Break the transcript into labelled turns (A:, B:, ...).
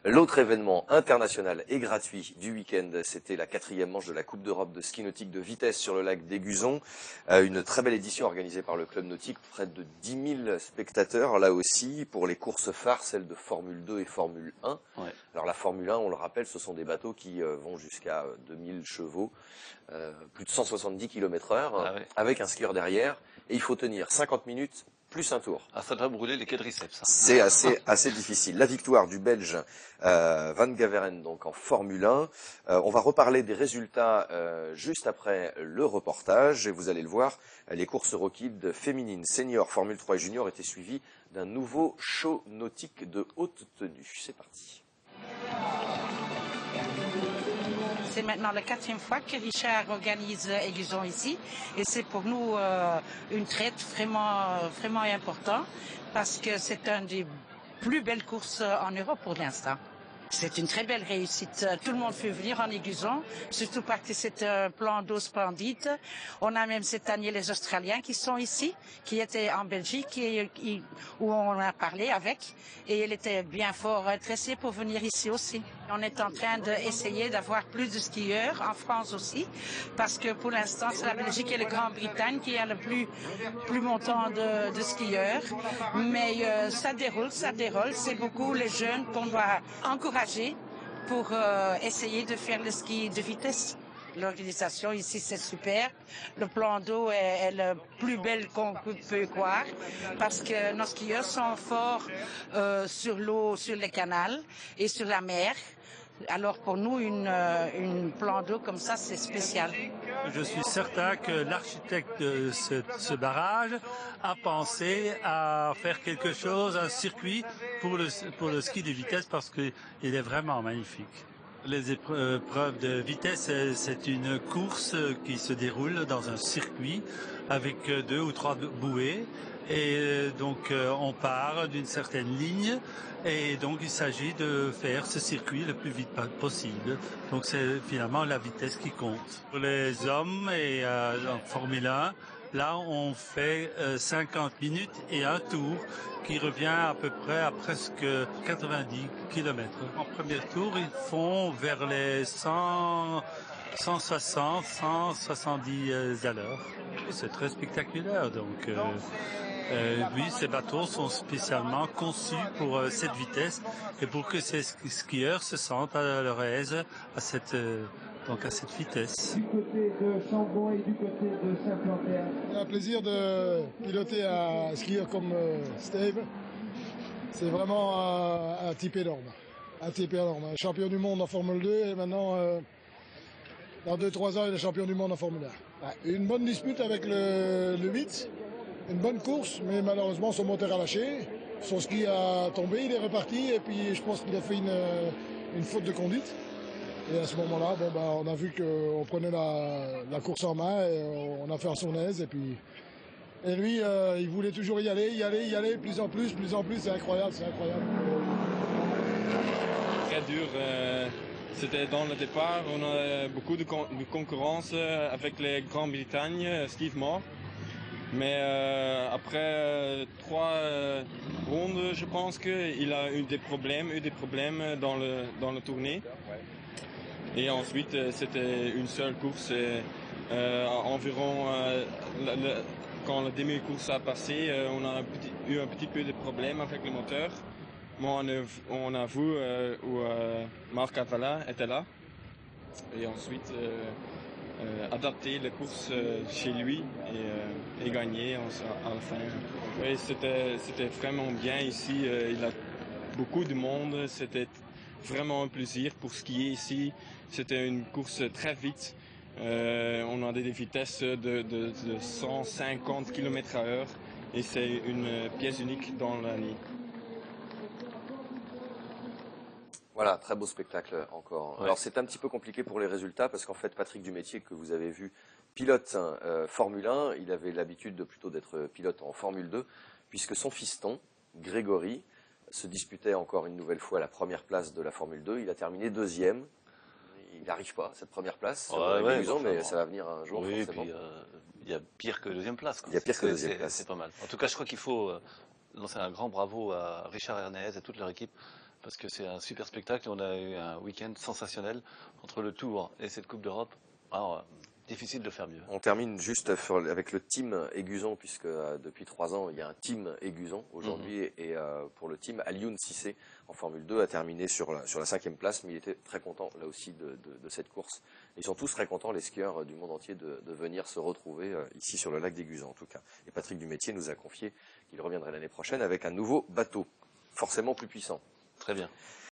A: L'autre événement international et gratuit du week-end, c'était la 4e manche de la Coupe d'Europe de ski nautique de vitesse sur le lac d'Aiguzon. Une très belle édition organisée par le club nautique, près de 10 000 spectateurs là aussi pour les courses phares, celles de Formule 2 et Formule 1.
B: Ouais.
A: Alors la Formule 1, on le rappelle, ce sont des bateaux qui vont jusqu'à 2000 chevaux, plus de 170 km/h, avec un skieur derrière, et il faut tenir 50 minutes plus un tour.
B: Ah, ça doit brûler les quadriceps.
A: C'est assez difficile. La victoire du Belge Van Gaveren donc en Formule 1. On va reparler des résultats juste après le reportage. Et vous allez le voir, les courses Eurokid féminines, seniors, Formule 3 et junior étaient suivies d'un nouveau show nautique de haute tenue. C'est parti.
C: C'est maintenant la 4e fois que Richard organise Aiguzon ici et c'est pour nous une traite vraiment importante parce que c'est une des plus belles courses en Europe pour l'instant. C'est une très belle réussite. Tout le monde veut venir en Aiguzon, surtout parce que c'est un plan d'eau splendide. On a même cette année les Australiens qui sont ici, qui étaient en Belgique et où on a parlé avec. Et il était bien fort intéressé pour venir ici aussi. On est en train d'essayer d'avoir plus de skieurs en France aussi, parce que pour l'instant, c'est la Belgique et la Grande-Bretagne qui a le plus montant de skieurs. Mais ça déroule. C'est beaucoup les jeunes qu'on doit encourager pour essayer de faire le ski de vitesse. L'organisation ici, c'est super. Le plan d'eau est le plus bel qu'on peut croire parce que nos skieurs sont forts sur l'eau, sur les canals et sur la mer. Alors pour nous, une plan d'eau comme ça, c'est spécial.
D: Je suis certain que l'architecte de ce barrage a pensé à faire quelque chose, un circuit pour le ski de vitesse parce qu'il est vraiment magnifique. Les épreuves de vitesse, c'est une course qui se déroule dans un circuit avec 2 ou 3 bouées. Et donc on part d'une certaine ligne et donc il s'agit de faire ce circuit le plus vite possible. Donc c'est finalement la vitesse qui compte. Pour les hommes et en Formule 1, là on fait 50 minutes et un tour qui revient à peu près à presque 90 km. En premier tour, ils font vers les 160, 170 à l'heure. C'est très spectaculaire donc. Oui, ces bateaux sont spécialement conçus pour cette vitesse et pour que ces skieurs se sentent à leur aise à cette vitesse.
E: Du côté de Chambon et du côté de Saint-Plantaire.
F: C'est un plaisir de piloter un skieur comme Steve. C'est vraiment un type énorme. Un type énorme. Un champion du monde en Formule 2 et maintenant, dans 2-3 ans, il est champion du monde en Formule 1. Ouais, une bonne dispute avec le 8. Une bonne course, mais malheureusement son moteur a lâché, son ski a tombé, il est reparti et puis je pense qu'il a fait une faute de conduite. Et à ce moment-là, on a vu qu'on prenait la course en main et on a fait à son aise. Et lui, il voulait toujours y aller, plus en plus, c'est incroyable, c'est incroyable.
G: Très dur. C'était dans le départ, on a beaucoup de concurrence avec les Grande-Bretagne, Steve Moore. Mais après 3 rondes, je pense qu'il a eu des problèmes dans le tournée. Et ensuite, c'était une seule course. Environ, quand la demi-course a passé, on a eu un petit peu de problèmes avec le moteur. Mais on a vu où Marc Avala était là. Et ensuite... adapter les courses chez lui et gagner à la fin. Oui, c'était vraiment bien ici. Il a beaucoup de monde. C'était vraiment un plaisir pour skier ici. C'était une course très vite. On a des vitesses de 150 km/h et c'est une pièce unique dans l'année.
A: Voilà, très beau spectacle encore. Ouais. Alors c'est un petit peu compliqué pour les résultats parce qu'en fait Patrick Dumétier que vous avez vu pilote Formule 1, il avait l'habitude plutôt d'être pilote en Formule 2 puisque son fiston, Grégory, se disputait encore une nouvelle fois la première place de la Formule 2. Il a terminé 2e. Il n'arrive pas à cette première place, mais ça va venir un jour.
B: Oui,
A: forcément.
B: Puis il y a pire que 2e place.
A: Il y a pire que 2e place.
B: C'est pas mal. En tout cas, je crois qu'il faut lancer un grand bravo à Richard Ernest et toute leur équipe parce que c'est un super spectacle. On a eu un week-end sensationnel entre le Tour et cette Coupe d'Europe. Alors, difficile de faire mieux.
A: On termine juste avec le team Aiguzon, puisque depuis 3 ans, il y a un team Aiguzon aujourd'hui. Et pour le team, Alioune Cissé, en Formule 2, a terminé sur la 5e place, mais il était très content, là aussi, de cette course. Ils sont tous très contents, les skieurs du monde entier, de venir se retrouver ici sur le lac d'Aiguzon, en tout cas. Et Patrick Dumétier nous a confié qu'il reviendrait l'année prochaine avec un nouveau bateau, forcément plus puissant.
B: Très bien.